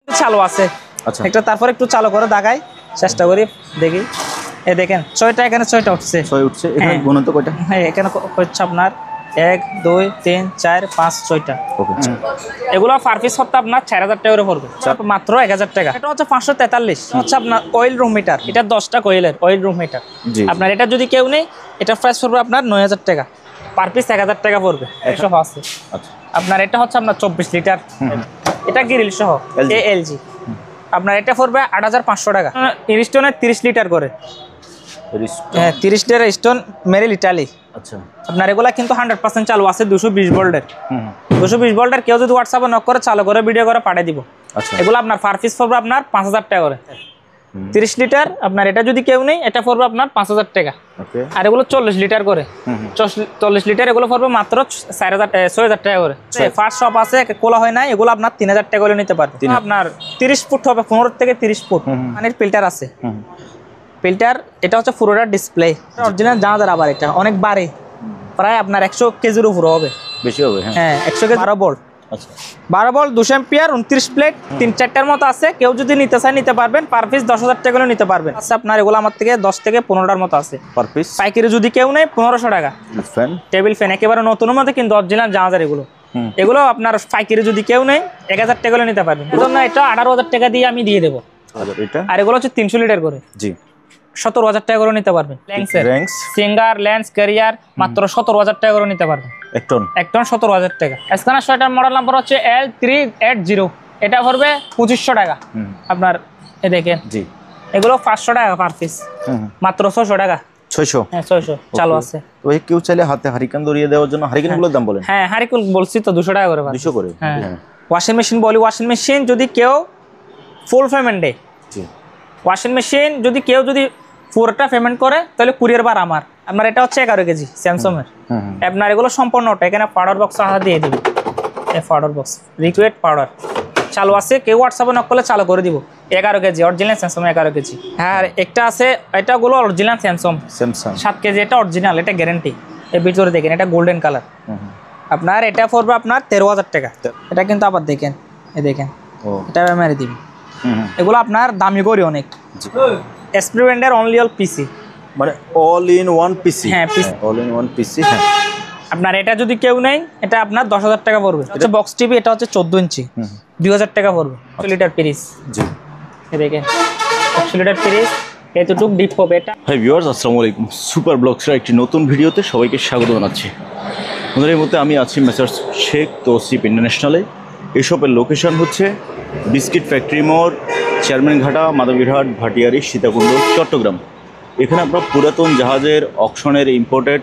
চালু আছে। আচ্ছা, একটা তারপর একটু চালু করে দেখাই, চেষ্টা করি দেখি। এই দেখেন 6টা, এখানে 6টা উঠছে। 6 উঠছে। এখানে গুণন্ত কয়টা? হ্যাঁ, এখানে হচ্ছে আপনার 1 2 3 4 5 6টা। ওকে। এগুলো পার পিস হচ্ছে আপনার 4000 টাকা করে পড়বে, মাত্র 1000 টাকা। এটা হচ্ছে 543, হচ্ছে আপনার অয়েল রুম মিটার। এটা 10টা কোয়েলের অয়েল রুম মিটার। আপনার এটা যদি কেউ নেই, এটা প্রাইস পড়বে আপনার 9000 টাকা। পার পিস 1000 টাকা পড়বে। 100 আছে। আচ্ছা, আপনার এটা হচ্ছে আপনার 24 লিটার। এটা গ্রিল সহ এলজি। আপনার এটা পড়বে 8500 টাকা। স্টোনের 30 লিটার করে। হ্যাঁ, 30 লিটার স্টোন মেরিল ইটালি। আচ্ছা, আপনার এগুলা কিন্তু 100% চালু আছে, 220 ভোল্টের। 220 ভোল্টের কেউ যদি হোয়াটসঅ্যাপে নক করে চালু করে ভিডিও করে পাঠিয়ে দিব। আচ্ছা, এগুলো আপনার পার পিস পড়বে আপনার 5000 টাকা করে। 30 লিটার আপনার এটা যদি কেউ নেই, এটা পড়বে আপনার 5000 টাকা। ওকে। আর এগুলো 40 লিটার করে। 40 লিটার এগুলো পড়বে মাত্র 6000 টাকা করে। ফার্স্ট শপ আছে, কোলা হয় না, এগুলো আপনার 3000 টাকা করে নিতে পারবে। আপনার 30 ফুট হবে, 15 থেকে 30 ফুট। পানির ফিল্টার আছে। ফিল্টার এটা হচ্ছে পুরোটা ডিসপ্লে অরিজিনাল জানাজার। আবার এটা অনেক বাড়ে, প্রায় আপনার 100 কেজির উপরে হবে, বেশি হবে। হ্যাঁ 100 কেজি। 12 ভোল্ট। আচ্ছা, 12 ভোল্ট 200 এম্পিয়ার, 29 প্লেট, 3-4টার মতো আছে। কেউ যদি নিতে চায় নিতে পারবেন। পার পিস 10000 টাকা করে নিতে পারবেন। আচ্ছা, আপনার এগুলো আমার থেকে 10 থেকে 15টার মতো আছে পার পিস। পাইকারি যদি কেউ নেই 1500 টাকা। ফ্যান, টেবিল ফ্যান একেবারে নতুন মধ্যে, কিন্তু অরিজিনাল জানাজার এগুলো। এগুলো আপনার পাইকারি যদি কেউ নেই 1000 টাকা করে নিতে পারবেন। এজন্য এটা 18000 টাকা দিয়ে আমি দিয়ে দেবো। এটা আর এগুলো হচ্ছে 300 লিটার করে। জি, 17000 টাকা করে নিতে পারবেন। র্যাঙ্কস সিঙ্গার ল্যান্স ক্যারিয়ার মাত্র 17000 টাকা করে নিতে পারবেন। এক টন 17000 টাকা। স্ক্যানার সোয়েটার মডেল নাম্বার হচ্ছে L380। এটা পড়বে 2500 টাকা। আপনার এ দেখেন, জি, এগুলো 500 টাকা পার পিস, মাত্র 600 টাকা। 600। হ্যাঁ 600 চালু আছে। তো এই কেউ চাইলে হাতে হারিকেন ধরিয়ে দেওয়ার জন্য হারিকেনগুলোর দাম বলেন। হ্যাঁ, হারিকেন বলছি তো 200 টাকা করে। 200 করে। হ্যাঁ, ওয়াশিং মেশিন বলি, ওয়াশিং মেশিন যদি কেউ ফুল পেমেন্টে, জি, ওয়াশিং মেশিন যদি কেউ পুরোটা পেমেন্ট করে তাহলে কুরিয়ার বার আমার। আপনার এটা হচ্ছে 11 কেজি স্যামসাং এর। আপনার এগুলো সম্পূর্ণটা এখানে পাউডার বক্স দিয়ে দিবি। এই পাউডার বক্স লিকুইড পাউডার চালু আছে। কেউ হোয়াটসঅ্যাপে নক করলে চালু করে দিব। 11 কেজি অরিজিনাল স্যামসাং 11 কেজি। হ্যাঁ, একটা আছে, এটাগুলো অরিজিনাল স্যামসাং 7 কেজি। এটা অরিজিনাল, এটা গ্যারান্টি। এর ভিতরে দেখেন, এটা গোল্ডেন কালার। আপনার এটা পড়বে আপনার 13000 টাকা। এটা কিন্তু আবার দেখেন, এই দেখেন, এটা মেরে দিবি। এগুলো আপনার দামি করি অনেক। এক্সপেরিমেন্টার অনলি অল পিসি, মানে অল ইন ওয়ান পিসি। হ্যাঁ, অল ইন ওয়ান পিসি। হ্যাঁ, আপনার এটা যদি কেউ নেই, এটা আপনার 10000 টাকা পড়বে। এটা বক্স টিভি, এটা হচ্ছে 14 ইঞ্চি, 2000 টাকা পড়বে। 100 লিটার পিরিস। জি, এই দেখেন 100 লিটার পিরিস, এতটুক ডিপ হবে এটা। হাই ভিউয়ার্স, আসসালামু আলাইকুম। সুপার ব্লগসের একটি নতুন ভিডিওতে সবাইকে স্বাগত জানাচ্ছি। আমাদের এই মধ্যে আমি আছি মেসার্স শেখ তৌসিফ ইন্টারন্যাশনালে। এসবের লোকেশন হচ্ছে বিস্কিট ফ্যাক্টরি মোড়, চেয়ারম্যান ঘাটা, মাধবীরহাট, ভাটিয়ারি, সীতাকুণ্ড, চট্টগ্রাম। এখানে আপনারা পুরাতন জাহাজের, অকশনের, ইম্পোর্টেড,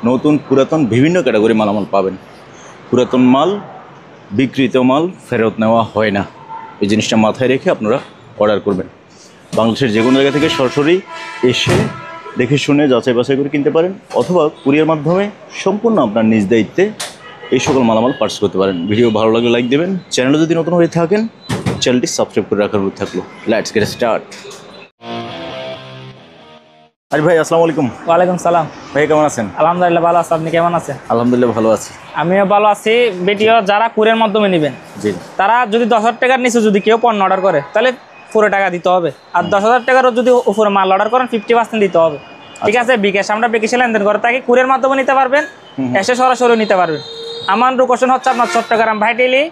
নতুন পুরাতন বিভিন্ন ক্যাটাগরি মালামাল পাবেন। পুরাতন মাল, বিক্রিত মাল ফেরত নেওয়া হয় না। এই জিনিসটা মাথায় রেখে আপনারা অর্ডার করবেন। বাংলাদেশের যে কোনো জায়গা থেকে সরাসরি এসে দেখে শুনে যাচাই বাছাই করে কিনতে পারেন, অথবা কুরিয়ার মাধ্যমে সম্পূর্ণ আপনার নিজ দায়িত্বে এই সকল মালামাল পার্সেল করতে পারেন। ভিডিও ভালো লাগলে লাইক দেবেন। চ্যানেলে যদি নতুন হয়ে থাকেন, চ্যানেলটি সাবস্ক্রাইব করে রাখার অনুরোধ থাকলো। Let's get start. আরে ভাই, আসসালামু আলাইকুম। ওয়ালাইকুম সালাম। ভাই কেমন আছেন? আলহামদুলিল্লাহ ভালো আছি। আপনি কেমন আছেন? আলহামদুলিল্লাহ ভালো আছি। আমিও ভালো আছি। ভিডিও যারা কুরিয়ার মাধ্যমে নেবেন, জি, তারা যদি 10000 টাকার নিচে যদি কেউ পণ্য অর্ডার করে, তাহলে পুরো টাকা দিতে হবে। আর 10000 টাকারও যদি উপরে মাল অর্ডার করেন 50% দিতে হবে। ঠিক আছে? বিকাশ, আমরা বিকাশে লেনদেন করে থাকি। কুরিয়ার মাধ্যমে নিতে পারবেন, এসে সরাসরি নিতে পারবেন। আমার লোকেশন হচ্ছে আপনার চট্টগ্রাম ভাইটেলি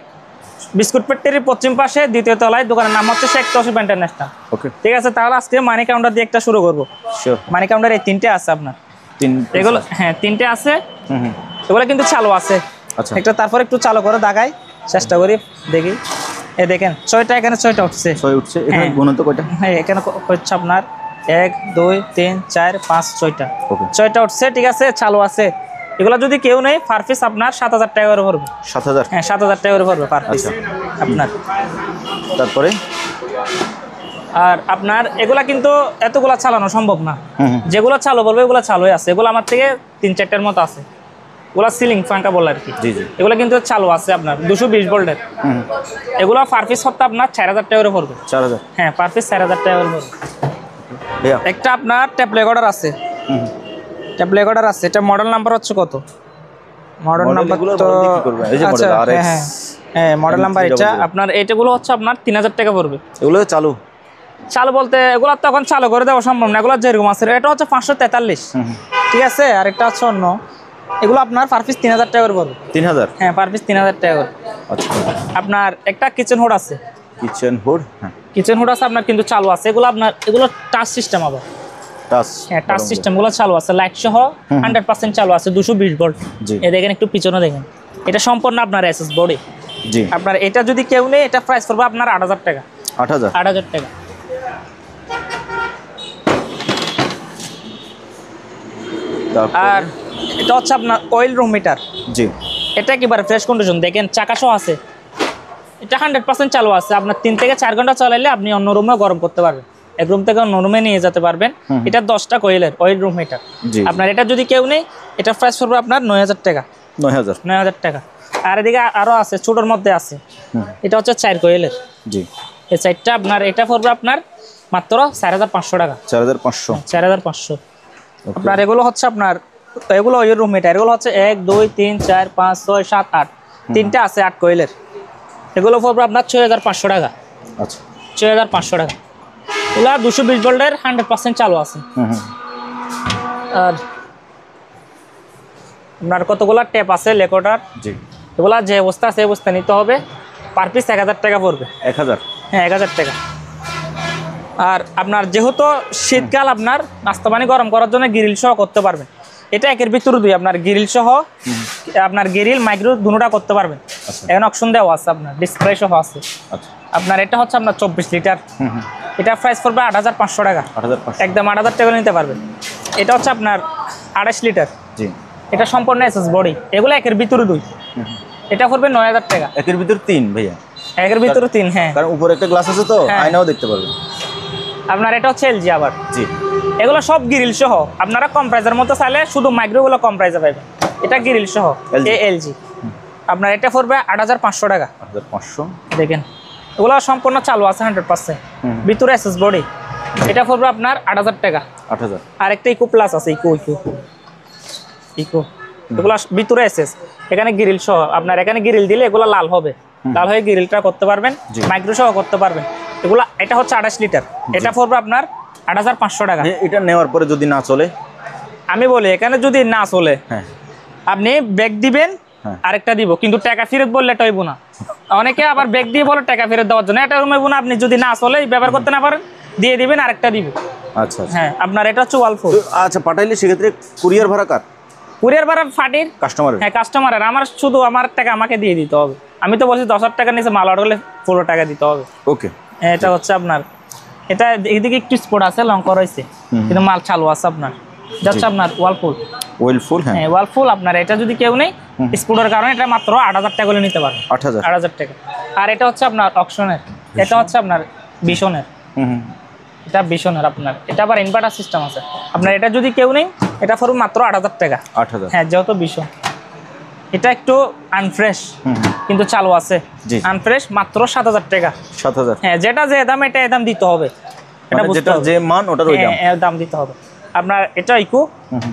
বিস্কুট ফ্যাক্টরির পশ্চিম পাশে, দ্বিতীয় তলায়। দোকানের নাম হচ্ছে শেখ তৌসিফ ইন্টারন্যাশনাল। ওকে, ঠিক আছে? তাহলে আজকে মানি কাউন্টার দিয়ে একটা শুরু করবো। শিওর। মানি কাউন্টার এই 3টে আছে আপনার। এগুলো হ্যাঁ 3টে আছে। এগুলো কিন্তু চালু আছে। আচ্ছা, একটা তারপর একটু চালু করে দেখাই, চেষ্টা করি দেখি। এই দেখেন 6টা, এখানে 6টা উঠছে। 6 উঠছে। এখানে গুণন্ত কয়টা? হ্যাঁ, এখানে হচ্ছে আপনার 1 2 3 4 5 6টা। ওকে, 6টা উঠছে। ঠিক আছে, চালু আছে। এগুলো যদি কেউ নেই, পার পিস আপনার 7000 টাকা করে পড়বে। 7000? হ্যাঁ, 7000 টাকা করে পড়বে পার পিস আপনার। তারপরে আর আপনার এগুলা কিন্তু এতগুলা চালানো সম্ভব না। যেগুলো চালু বলবে এগুলো চালুই আছে। এগুলো আমার থেকে 3-4টার মতো আছে। এগুলো সিলিং ফাঙ্কা বলে আর কি। জি জি, এগুলো কিন্তু চালু আছে আপনার 220 ভোল্টের। এগুলো পার পিস হচ্ছে আপনার 4000 টাকা করে পড়বে। 4000? হ্যাঁ, পার পিস 4000 টাকা করে পড়বে। একটা আপনার ট্যাপ রেকর্ডার আছে। ট্যাপ রেকর্ডার আছে। এটা মডেল নাম্বার হচ্ছে কত? মডেল নাম্বার তো কি করবে? এই যে মডেল আরএক্স। হ্যাঁ মডেল নাম্বার এটা আপনার এইটাগুলো হচ্ছে আপনার 3000 টাকা পড়বে। এগুলো চালু চালু বলতে এগুলো তো এখন চালু করে দেওয়া সম্ভব না, এগুলো যেরকম আছে এটা হচ্ছে 543, ঠিক আছে। আর একটা হচ্ছে অন্য, এগুলো আপনার পার পিস 3000 টাকা করে পড়বে। 3000? হ্যাঁ পার পিস 3000 টাকা করে। আচ্ছা। আপনার একটা কিচেন হুড আছে, কিচেন হুড, হ্যাঁ কিচেন হুড আছে আপনার কিন্তু চালু আছে। এগুলো আপনার এগুলো টাচ সিস্টেম আবার, টাচ, হ্যাঁ টাচ সিস্টেম গুলো চালু আছে, লাইট সহ 100% চালু আছে, 220 ভোল্ট। এই দেখেন একটু পিছনে দেখেন, এটা সম্পূর্ণ আপনার এসএস বডি। জি। আপনার এটা যদি কেউ নেই, এটা প্রাইস পড়বে আপনার 8000 টাকা। 8000 টাকা। আর এটা হচ্ছে আপনার অয়েল রুম মিটার। জি। এটা একেবারে ফ্রেশ কন্ডিশন, দেখেন চাকা সহ আছে, এটা 100% চালু আছে। আপনার 3 থেকে 4 ঘন্টা চালাইলে আপনি অন্য রুমে গরম করতে পারবেন, এক রুম থেকে অন্য রুমে নিয়ে যেতে পারবেন। এটা 10টা কয়েলের অয়েল রুম মিটার। আপনার এটা যদি কেউ নেই, এটা প্রাইস পড়বে আপনার 9000 টাকা। 9000 টাকা। আর এদিকে আরো আছে, ছোটর মধ্যে আছে, এটা হচ্ছে 4 কয়েলের। জি। এই সাইডটা আপনার এটা পড়বে আপনার মাত্র 4500 টাকা। 4500। আপনার এগুলো হচ্ছে আপনার এগুলো অয়েল রুম মিটার, এগুলো হচ্ছে 1 2 3 4 5 6 7 8, 3টা আছে 8 কয়েলের। এগুলো পড়বে আপনার 6500 টাকা। আচ্ছা, 6500 টাকা। এগুলো 220 ভোল্টের 100% চালু আছে। আর আপনার কতগুলো ট্যাপ আছে লেকোটার, জি, এগুলা যে অবস্থা আছে অবস্থা নিতে হবে। পার পিস 1000 টাকা পড়বে। 1000? হ্যাঁ 1000 টাকা। আর আপনার যেহেতু শীতকাল, আপনার নাস্তা পানি গরম করার জন্য গ্রিল সহ করতে পারবেন। এটা একের ভিতরে দুই, আপনার গ্রিল সহ, আপনার গ্রিল মাইক্রো দুটোটা করতে পারবেন। এখন অপশন দেওয়া আছে, আপনার ডিসপ্লে সহ আছে। আপনার এটা হচ্ছে আপনার 24 লিটার, এটা প্রাইস পড়বে 8500 টাকা। একদম 8000 টাকা নিতে পারবেন। এটা হচ্ছে আপনার 28 লিটার, এটা সম্পূর্ণ এসএস বডি। এগুলো একের ভিতরে দুই, এটা পড়বে 9000 টাকা। একের ভিতরে তিন ভাইয়া? একের ভিতরে তিন, হ্যাঁ, কারণ উপরে একটা গ্লাস আছে তো, আয়নাও দেখতে পারবেন। আপনার এটা হচ্ছে এলজি আবার। জি। এগুলো সব গ্রিল সহ, আপনারা কম প্রাইসের মতো চাইলে শুধু মাইক্রোগুলো কম প্রাইসে পাবেন। এটা গ্রিল সহ এলজি। আপনার এটা পড়বে 8500 টাকা। 8500। দেখেন এগুলো সম্পূর্ণ চালু আছে 100%, ভিতরে এসএস বডি। এটা পড়বে আপনার 8000 টাকা। 8000। আর একটা ইকো প্লাস আছে, ইকো এগুলো ভিতরে এসএস, এখানে গ্রিল সহ। আপনার এখানে গ্রিল দিলে এগুলো লাল হবে, লাল হয়ে গ্রিলটা করতে পারবেন, মাইক্রো সহ করতে পারবেন। এগুলা এটা হচ্ছে 28 লিটার, এটা পড়বে আপনার 8500 টাকা। এটা নেওয়ার পরে যদি না চলে, আমি বলি এখানে যদি না চলে, আপনি ব্যাগ দিবেন, আরেকটা দিব, কিন্তু টাকা ফেরত বললে এটা হইব না। অনেকে আবার ব্যাগ দিয়ে বলে টাকা ফেরত দেওয়ার জন্য, এটা হইব না। আপনি যদি না চলে, ব্যবহার করতে না পারেন, দিয়ে দিবেন, আরেকটা দিব। আচ্ছা, হ্যাঁ। আপনার এটা হচ্ছে ওয়ালফুল। আচ্ছা, পাঠাইলে সেক্ষেত্রে কুরিয়ার ভাড়া কার? কুরিয়ার ভাড়া ফাটির কাস্টমারের। হ্যাঁ কাস্টমারের। আমার শুধু আমার টাকা আমাকে দিয়ে দিতে হবে। আমি তো বলছি 10,000 টাকা নিচে মাল অর্ডার করলে পুরো টাকা দিতে হবে। ওকে। এটা হচ্ছে আপনার, এটা এদিকে একটু স্পট আছে, লং করা হয়েছে, কিন্তু মাল চালু আছে আপনার। যাচ্ছে আপনার ওয়ালফুল। হ্যাঁ ওয়ালফুল। আপনার এটা যদি কেউ নেই, স্পোর্টের কারণে এটা মাত্র 8000 টাকা করে নিতে পারেন। 8000 টাকা। আর এটা হচ্ছে আপনার অকশনের, এটা হচ্ছে আপনার বিশনের। এটা বিশনের আপনার, এটা আবার ইনভার্টার সিস্টেম আছে। আপনার এটা যদি কেউ নেই, এটা পড়বে মাত্র 8000 টাকা। 8000। হ্যাঁ যেহেতু বিশন, এটা একটু আনফ্রেশ কিন্তু চালু আছে। আনফ্রেশ মাত্র 7000 টাকা। 7000? হ্যাঁ, যেটা যে দাম এটা দাম দিতে হবে, এটা যেটা যে মান ওটার ওই দাম, দাম দিতে হবে। আপনার এটা ইকো,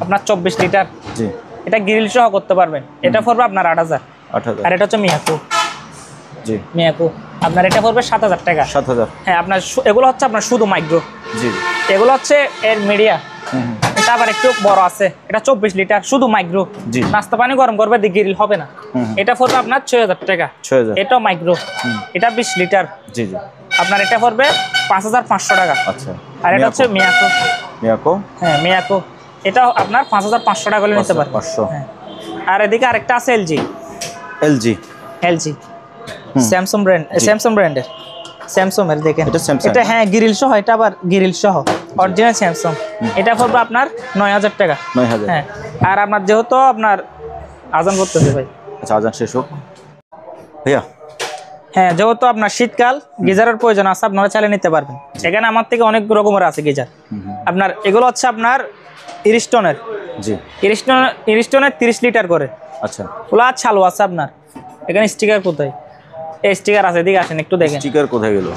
আপনার 24 লিটার। জি। এটা গ্রিল সহ করতে পারবেন, এটা পড়বে আপনার 8000। আর এটা হচ্ছে মিয়াকো। জি, মিয়াকো। আপনার এটা পড়বে 7000 টাকা। 7000। হ্যাঁ, আপনার এগুলো হচ্ছে আপনার শুধু মাইক্রো। জি। এগুলো হচ্ছে এর মিডিয়া। এটা আবার একটু বড় আছে, এটা 24 লিটার শুধু মাইক্রো। নাস্তা পানি গরম করবে, গ্রিল হবে না। এটা পড়বে আপনার 6000 টাকা। 6000। এটা মাইক্রো, এটা 20 লিটার। জি জি। আপনার এটা পড়বে 5500 টাকা। আচ্ছা। আর এটা হচ্ছে মিয়াকো। মিয়াকো? হ্যাঁ মিয়াকো। এটা আপনার 5500 টাকা করে নিতে পারবেন। 500। হ্যাঁ। আর এদিকে আরেকটা আছে LG. LG Samsung brand, Samsung ব্র্যান্ডের, স্যামসাং এর। দেখেন এটা, হ্যাঁ গ্রিল সহ, এটা আবার গ্রিল সহ অরিজিনাল স্যামসাং। এটা পড়বে আপনার 9000 টাকা। 9000। হ্যাঁ। আর আপনার যেহেতু আপনার আজান করতেছে ভাই, আচ্ছা আজান শেষ হোক ভাইয়া। হ্যাঁ, যেহেতু আপনার শীতকাল, গিজারের প্রয়োজন আছে, আপনারা চালিয়ে নিতে পারবেন। এখানে আমার থেকে অনেক রকমের আছে গিজার। আপনার এগুলো হচ্ছে আপনার ইরিস্টনের। জি। ইরিস্টনের 30 লিটার করে। আচ্ছা। ওলা চালু আছে আপনার। এখানে স্টিকার কোথায়? এই স্টিকার আছে, এদিকে আসেন একটু দেখেন। স্টিকার কোথায় গেল?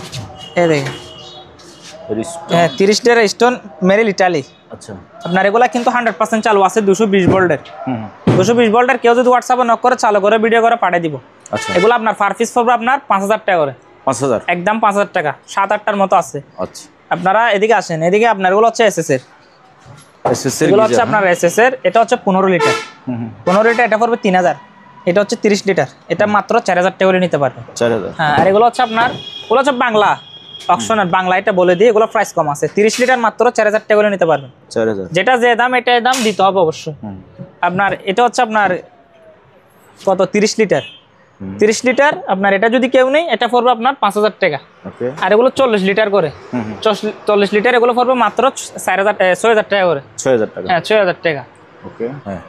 এই দেখেন। হ্যাঁ, 30 লিটার স্টোন মেরিল ইটালি। আচ্ছা। আপনার এগুলা কিন্তু 100% চালু আছে, 220 ভোল্টের। 220 ভোল্টের। কেউ যদি হোয়াটসঅ্যাপে নক করে, চালু করে ভিডিও করে পাঠিয়ে দিব। আচ্ছা এগুলো আপনার পার পিস পড়বে আপনার 5000 টাকা করে। 5000 একদম 5000 টাকা, 7-8টার মতো আছে। আচ্ছা আপনারা এদিকে আসেন, এদিকে আপনার এগুলো হচ্ছে এসএস এর, এগুলো হচ্ছে আপনার এসএস এর। এটা হচ্ছে 15 লিটার, 15 লিটার এটা পড়বে 3000। এটা হচ্ছে 30 লিটার, এটা মাত্র 4000 টাকা করে নিতে পারবেন। 4000। হ্যাঁ, আর এগুলো হচ্ছে আপনার, এগুলো হচ্ছে বাংলা অপশনাল, বাংলা এটা বলে দিই, এগুলো প্রাইস কম আছে। 30 লিটার মাত্র 4000 টাকা করে নিতে পারবেন। 4000 যেটা যে দাম এটাই দাম দিতে হবে অবশ্যই। আপনার এটা হচ্ছে আপনার কত, 30 লিটার, 30 লিটার আপনার এটা যদি কেউ নেই এটা পড়বে আপনার 5000 টাকা। ওকে। আর এগুলো 40 লিটার করে, 40 লিটার এগুলো পড়বে মাত্র 6000 টাকা করে। 6000 টাকা। হ্যাঁ, 6000 টাকা। ওকে। হ্যাঁ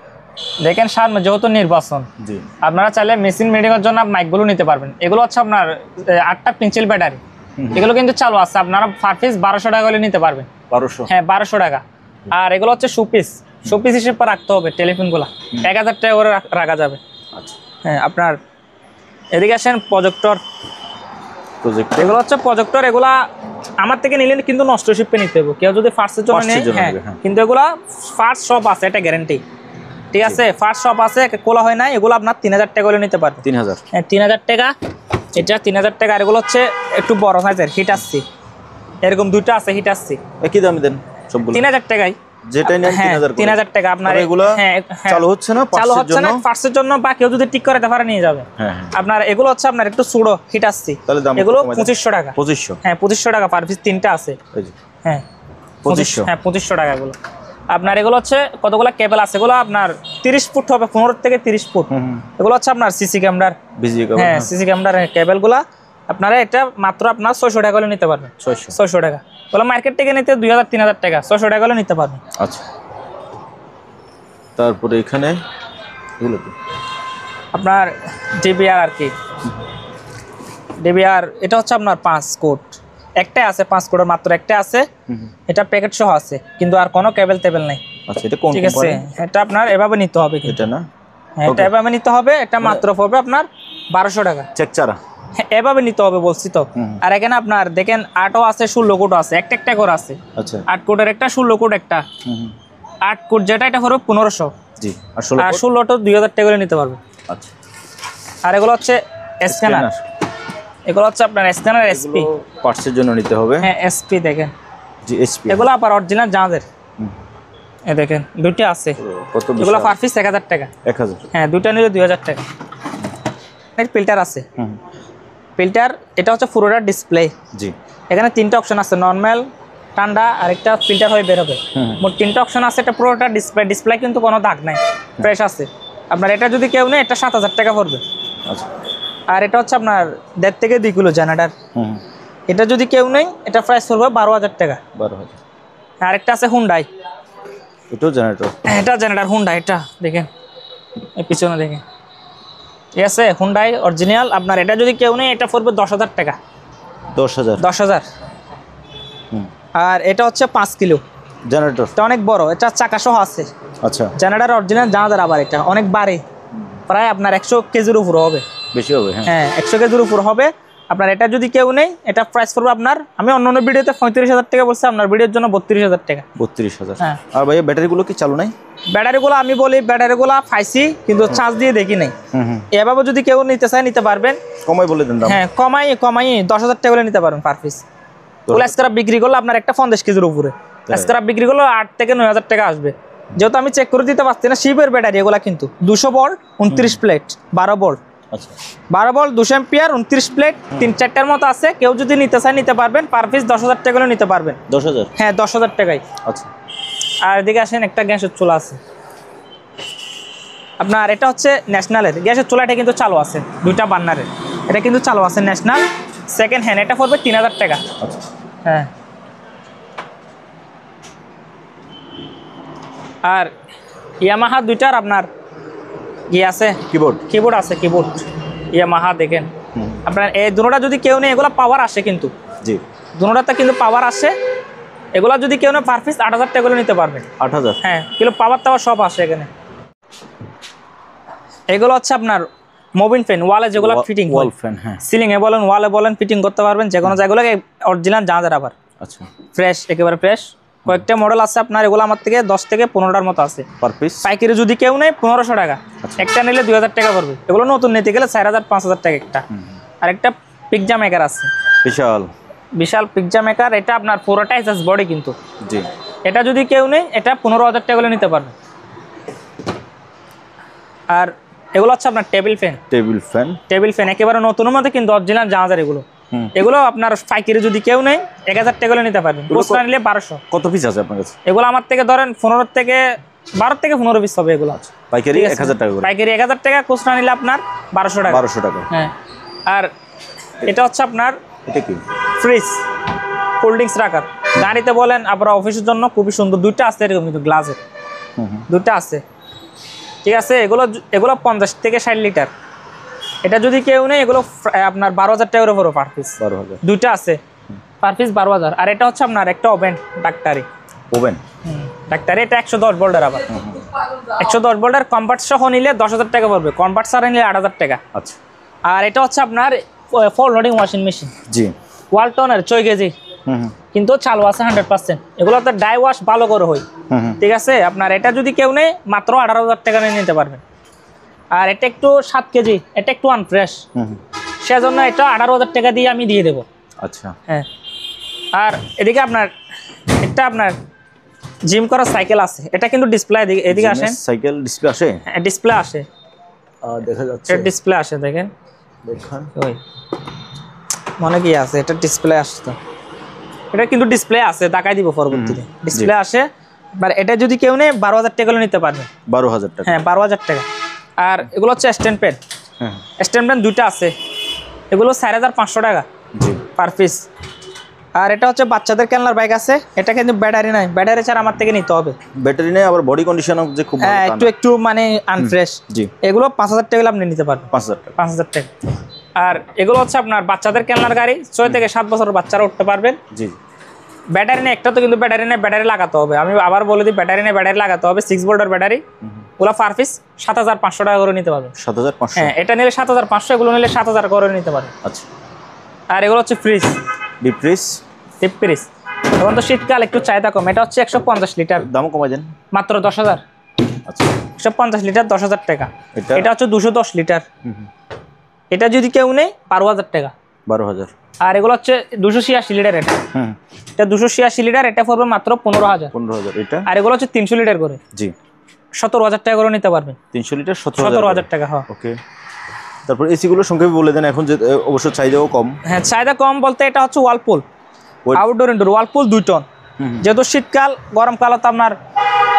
দেখেন সামনে যেহেতু নির্বাচন, জি, আপনারা চাইলে মেশিন মেডিকের জন্য মাইকগুলো নিতে পারবেন। এগুলো হচ্ছে আপনার 8টা পিনচিল ব্যাটারি, এগুলো কিন্তু চালু আছে। আপনারা পার পিস 1200 টাকা করে নিতে পারবেন। 1200। হ্যাঁ, 1200 টাকা। আর এগুলো হচ্ছে সুপিস, সুপিস হিসেবে রাখতে হবে। টেলিফোনগুলো 1000 টাকা করে রাখা যাবে। আচ্ছা। হ্যাঁ, আপনার এদিকে আসেন, প্রজেক্টর, এগুলো হচ্ছে প্রজেক্টর। এগুলা আমার থেকে নিলে কিন্তু নষ্ট শিপে নিতে হবে, কেউ যদি ফার্স্টের জন্য নেয়। হ্যাঁ, কিন্তু এগুলা ফার্স্ট শপ আছে, এটা গ্যারান্টি। ঠিক আছে, ফার্স্ট শপ আছে, খোলা হয় না। এগুলো আপনার 3000 টাকা করে নিতে পারবেন। 3000। হ্যাঁ, 3000 টাকা। এটা 3000 টাকা। আর এগুলো হচ্ছে একটু বড় সাইজের হিট আসছে, এরকম দুটো আছে হিট আসছে। একই দামে দেন সবগুলো? 3000 টাকাই, যেটাই নেন 3000 করে। 3000 টাকা আপনার। এগুলো চালু হচ্ছে না, চালু হচ্ছে না ফার্স্টের জন্য, বা কেউ যদি ঠিক করে দেখারে নিয়ে যাবে। হ্যাঁ, আপনার এগুলো হচ্ছে আপনার একটু সুড়ো হিট আসছে, এগুলো 2500 টাকা। 2500? হ্যাঁ, 2500 টাকা পার পিস, তিনটা আছে। হ্যাঁ, 2500। হ্যাঁ, 2500 টাকা এগুলো। আপনার এগুলো হচ্ছে কতগুলো কেবল আছে, এগুলো আপনার 30 ফুট হবে, 15 থেকে 30 ফুট। এগুলো হচ্ছে আপনার সিসি ক্যামেরার, হ্যাঁ সিসি ক্যামেরার কেবলগুলা। আপনারা এটা মাত্র আপনার 600 টাকা করে নিতে পারবেন। 600 টাকা। ওগুলো মার্কেট থেকে নিতে 2000-3000 টাকা, 600 টাকা করে নিতে পারবেন। আচ্ছা। তারপরে এখানে এগুলো কি আপনার ডিবিআর আর কি, ডিবিআর এটা হচ্ছে আপনার 5 কোড, একটাই আছে 5 কোডের মাত্র একটা আছে। এটা প্যাকেট সহ আছে, কিন্তু আর কোনো কেবল টেবিল নাই। আচ্ছা, এটা কোন ঠিক আছে, এটা আপনার এভাবে নিতে হবে। এটা না? হ্যাঁ, এটা এভাবে নিতে হবে। এটা মাত্র পড়বে আপনার 1200 টাকা। চেক চারা? হ্যাঁ, এভাবে নিতে হবে বলছি তো। আর এখানে আপনার দেখেন 8ও আছে, 16 কোড আছে, একটা একটা করে আছে। আচ্ছা, 8 কোডের একটা, 16 কোড একটা। 8 কোড যেটা এটা পড়বে 1500। জি। আর 16টা 2000 টাকা করে নিতে পারবে। আচ্ছা। আর এগুলো হচ্ছে স্ক্যানার, এগুলো হচ্ছে আপনার স্ক্যানার এসপি, পার্টসের জন্য নিতে হবে। হ্যাঁ, এসপি দেখেন। জি, এসপি। এগুলো আবার অরিজিনাল জাহাজের। এই দেখেন দুটো আছে। কত? এগুলো পার পিস 1000 টাকা। 1000? হ্যাঁ, দুটো নিলে 2000 টাকা। ফিল্টার আছে, ফিল্টার এটা হচ্ছে পুরোটা ডিসপ্লে। জি। এখানে 3টা অপশন আছে, নরমাল, ঠান্ডা, আর একটা ফিল্টার হয়ে বের হবে। মোট 3টা অপশন আছে। এটা পুরোটা ডিসপ্লে, ডিসপ্লে কিন্তু কোনো দাগ নাই, ফ্রেশ আছে। আপনার এটা যদি কেউ নেয় এটা 7000 টাকা পড়বে। আচ্ছা। আর এটা হচ্ছে আপনার 1.5 থেকে 2 কিলো জেনারেটর। এটা যদি কেউ নেই এটা প্রাইস পড়বে 12000 টাকা। 12000। আর একটা আছে হুন্ডাই, এটাও জেনারেটর? এটা জেনারেটর হুন্ডাই, এটা দেখেন এই পিছনে দেখেন। ঠিক আছে, হুন্ডাই অরিজিনাল। আপনার এটা যদি কেউ নেই এটা পড়বে 10000 টাকা। 10000? 10000। আর এটা হচ্ছে 5 কিলো জেনারেটর? এটা অনেক বড়, এটা চাকা সহ আছে। আচ্ছা। জেনারেটর অরিজিনাল জানাজার। আবার এটা অনেক বাড়ে, প্রায় আপনার 100 কেজির উপর হবে। বেশি হবে? হ্যাঁ, 100 কেজির উপর হবে। আপনার এটা যদি কেউ নেই এটা প্রাইস পড়বে আপনার, আমি অন্য ভিডিওতে 35000 টাকা বলছি, আপনার ভিডিওর জন্য 32000 টাকা। 32000? হ্যাঁ। আর ভাইয়া ব্যাটারিগুলো কি চালু নাই? ব্যাটারিগুলো আমি বলি ব্যাটারিগুলো পাইছি, কিন্তু চার্জ দিয়ে দেখি নাই। এভাবে যদি কেউ নিতে চায় নিতে পারবেন। কমাই বলে দেন দাম? হ্যাঁ, কমাই 10000 টাকা করে নিতে পারবেন পার পিস। ওগুলো স্ক্র্যাপ বিক্রি করলে আপনার একটা 50 কেজির উপরে, স্ক্র্যাপ বিক্রি করলে 8 থেকে 9000 টাকা আসবে। যেহেতু আমি চেক করে দিতে পারছি না, শিপের ব্যাটারি এগুলা কিন্তু 200 ভোল্ট 29 প্লেট 12 ভোল্ট। আচ্ছা। 12 ভোল্ট 200 অ্যাম্পিয়ার 29 প্লেট, 3-4টার মতো আছে। কেউ যদি নিতে চায় নিতে পারবেন, পার পিস 10000 টাকা করে নিতে পারবেন। 10000? হ্যাঁ, 10000 টাকাই। আচ্ছা। আর এদিকে আসেন, একটা গ্যাসের চুলা আছে আপনার। এটা হচ্ছে ন্যাশনালের গ্যাসের চুলা, এটা কিন্তু চালু আছে, 2টা বার্নারের। এটা কিন্তু চালু আছে, ন্যাশনাল, সেকেন্ড হ্যান্ড। এটা পড়বে 3000 টাকা। আচ্ছা। হ্যাঁ। আর ইয়ামাহা 2টার আপনার আছে, কিবোর্ড আছে, কিবোর্ড ইয়ামাহা দেখেন। আপনার এই দুটোটা যদি কেউ নেই, এগুলো পাওয়ার আসে কিন্তু। জি। দুটোটাতে কিন্তু পাওয়ার আসে। এগুলো যদি কেউ নেই পার পিস 8000 টাকা করে নিতে পারবেন। 8000? হ্যাঁ, কিন্তু পাওয়ার টাওয়ার সব আসে এখানে। এগুলো হচ্ছে আপনার মুভিং ফ্যান, ওয়ালে যেগুলো ফিটিং, ওয়াল ফ্যান। হ্যাঁ, সিলিং এ বলেন, ওয়ালে বলেন, ফিটিং করতে পারবেন যে কোনো জায়গাগুলো। অরিজিনাল জাহাজের আবার। আচ্ছা। ফ্রেশ, একেবারে ফ্রেশ। কয়েকটা মডেল আছে আপনার, এগুলো আমার থেকে 10 থেকে 15টার মতো আছে পার পিস। পাইকারি যদি কেউ নেয় 1500 টাকা, একটা নিলে 2000 টাকা পড়বে। এগুলো নতুন নিতে গেলে 4000 5000 টাকা একটা। আর একটা পিৎজা মেকার আছে, বিশাল পিৎজা মেকার, এটা আপনার পুরোটা এসএস বডি কিন্তু। জি, এটা যদি কেউ নেয় এটা 15000 টাকা করে নিতে পারবে। আর এগুলো হচ্ছে আপনার টেবিল ফ্যান একেবারে নতুনের মধ্যে কিন্তু অরিজিনাল জাহাজের এগুলো। এগুলো আপনার পাইকারি যদি কেউ নেয় 1000 টাকা করে নিতে পারবেন, খুচরা নিলে 1200। কত পিস আছে আপনার কাছে? এগুলো আমার থেকে ধরেন 12 থেকে 15 পিস হবে এগুলো। পাইকারি 1000 টাকা করে, পাইকারি 1000 টাকা, খুচরা নিলে আপনার 1200 টাকা। হ্যাঁ। আর এটা হচ্ছে আপনার এটা কি ফ্রিজ, কোল্ড ড্রিঙ্কস রাখার, গাড়িতে বলেন আবার অফিসের জন্য খুবই সুন্দর। দুইটা আছে এরকম কিন্তু গ্লাসের, দুইটা আছে, ঠিক আছে। এগুলো 50 থেকে 60 লিটার। এটা যদি কেউ নেই এগুলো আপনার 12000 টাকা করে পড়ো পার পিস। 12000 দুইটা আছে, পার পিস 12000। আর এটা হচ্ছে আপনার একটা ওভেন ডাক্তারি, এটা 110 ভোল্টের। আবার 110 ভোল্টের কনভার্ট সহ নিলে 10000 টাকা পড়বে, কনভার্ট ছাড়া নিলে 8000 টাকা। আচ্ছা। আর এটা হচ্ছে আপনার ফোর লোডিং ওয়াশিং মেশিন, জি, ওয়ালটনের 6 কেজি, কিন্তু চালু আছে 100%। এগুলো তো ডাই ওয়াশ ভালো করে হয়, ঠিক আছে। আপনার এটা যদি কেউ নেই মাত্র 18000 টাকা নিয়ে নিতে পারবেন। আর এটা একটু 7 কেজি, এটা একটু আনফ্রেশ, সেজন্য এটা 18000 টাকা দিয়ে আমি দিয়ে দেবো। আচ্ছা, হ্যাঁ। আর এদিকে আপনার একটা আপনার জিম করা সাইকেল আছে, এটা কিন্তু ডিসপ্লে, এদিকে আসেন, সাইকেল ডিসপ্লে আসে, হ্যাঁ ডিসপ্লে আসে, দেখা যাচ্ছে এটা ডিসপ্লে আসে, দেখেন ওই মনে কি আছে, এটা ডিসপ্লে আসছে তো, এটা কিন্তু ডিসপ্লে আছে, দেখাই দিব পরবর্তীতে। ডিসপ্লে আসে। আর এটা যদি কেউ নেই 12000 টাকা করে নিতে পারবে। 12000 টাকা, হ্যাঁ 12000 টাকা। আর এগুলো হচ্ছে স্ট্যান্ড প্যাড, স্ট্যান্ড প্যাড দুইটা আছে, এগুলো 4500 টাকা পার পিস। আর এটা হচ্ছে বাচ্চাদের খেলনার বাইক আছে, এটা কিন্তু ব্যাটারি নাই, ব্যাটারি ছাড়া আমার থেকে নিতে হবে। ব্যাটারি নেই, আবার বডি কন্ডিশনও যে খুব ভালো, হ্যাঁ একটু মানে আনফ্রেশ। জি, এগুলো 5000 টাকা আপনি নিতে পারবেন, 5000 টাকা। আর এগুলো হচ্ছে আপনার বাচ্চাদের খেলনার গাড়ি, 6 থেকে 7 বছর বাচ্চারা উঠতে পারবেন। জি, ব্যাটারি নেই একটা তো, কিন্তু ব্যাটারি নেই, ব্যাটারি লাগাতে হবে। আমি আবার বলে দিই, ব্যাটারি নেই, ব্যাটারি লাগাতে হবে। 6 ভোল্টের ব্যাটারি, ওগুলো পার পিস 7500 টাকা করে নিতে পারবেন। 7500? হ্যাঁ, এটা নিলে 7500, এগুলো নিলে 7000 করে নিতে পারবেন। আচ্ছা। আর এগুলো হচ্ছে ফ্রিজ, ডিপ ফ্রিজ। এখন তো শীতকাল, একটু চাহিদা কম। এটা হচ্ছে 150 লিটার, দামও কমাই দেন মাত্র 10000। আচ্ছা, 150 লিটার 10000 টাকা। এটা হচ্ছে 210 লিটার, এটা যদি কেউ নেই 12000 টাকা। 12000। আর এগুলো হচ্ছে 286 লিটার, এটা 286 লিটার, এটা পড়বে মাত্র 15000। এটা। আর এগুলো হচ্ছে 300 লিটার করে, জি, 17000 টাকা করে নিতে পারবেন। 300 লিটার 17000 টাকা। হ্যাঁ, ওকে। তারপর এসি গুলো সংক্ষেপে বলে দেন, এখন যে অবশ্য চাহিদাও কম। হ্যাঁ, চাহিদা কম বলতে এটা হচ্ছে Whirlpool, outdoor indoor Whirlpool 2 ton. যেহেতু শীতকাল, গরমকাল তো আপনার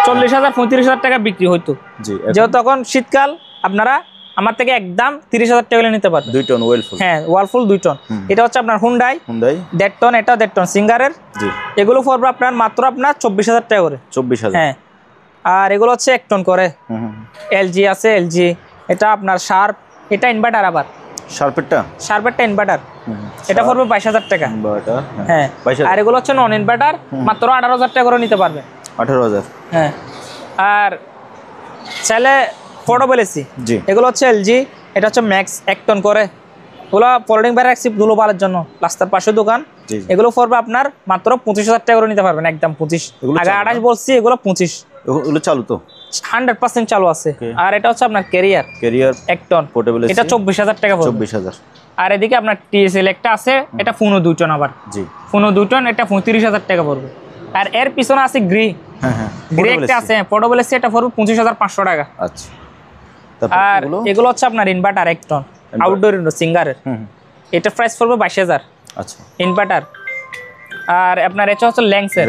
40000 35000 টাকা বিক্রি হইতো। জি, যেহেতু তখন শীতকাল, আপনারা আমার থেকে একদম 30000 টাকা নিতে পারবেন। 2 টন ওয়ালপুল। হ্যাঁ, ওয়ালপুল 2 টন। এটা হচ্ছে আপনার হুন্ডাই 1.5 টন, এটা 1.5 টন সিঙ্গারের। জি, এগুলো পড়বে আপনার মাত্র আপনার 24000 টাকা করে। 24000। হ্যাঁ। আর এগুলো হচ্ছে 1 টন করে। এলজি আছে, এলজি, এটা আপনার শার্প, এটা ইনভার্টার। আবার শার্পেরটা ইনভার্টার, এটা পড়বে 22000 টাকা। হ্যাঁ। আর এগুলো হচ্ছে নন ইনভার্টার, মাত্র 18000 টাকা করে নিতে পারবে। 18000। হ্যাঁ। আর চাইলে পোর্টেবল এসি, এগুলো হচ্ছে এলজি, এটা হচ্ছে ম্যাক্স 1 টন করে। এগুলো ফোল্ডিং বাইরে রাখছি গ্লোবালের জন্য, রাস্তার পাশে দোকান। এগুলো পড়বে আপনার মাত্র 25000 টাকা করে নিতে পারবেন, একদম 25। আগে 28 বলছি, এগুলো 25। এগুলো চালু তো 100% চালু আছে। আর এটা হচ্ছে আপনার ক্যারিয়ার 1 টন পোর্টেবল, এটা 24000 টাকা পড়বে। 24000। আর এদিকে আপনার টিএসএল একটা আছে, এটা ফুনো 2 টন। আবার জি, ফুনো 2 টন, এটা 35000 টাকা পড়বে। আর এর পিছনে আছে গ্রি, গ্রি একটা আছে পোর্টেবল এসি, এটা পড়বে 25500 টাকা। আচ্ছা। আর এগুলো হচ্ছে আপনার ইনভার্টার 1 টন, আউটডোর ইনডোর সিঙ্গারের, এটা প্রাইস পড়বে 22000। আচ্ছা, ইনভার্টার। আর আপনার এটা হচ্ছে ল্যান্সের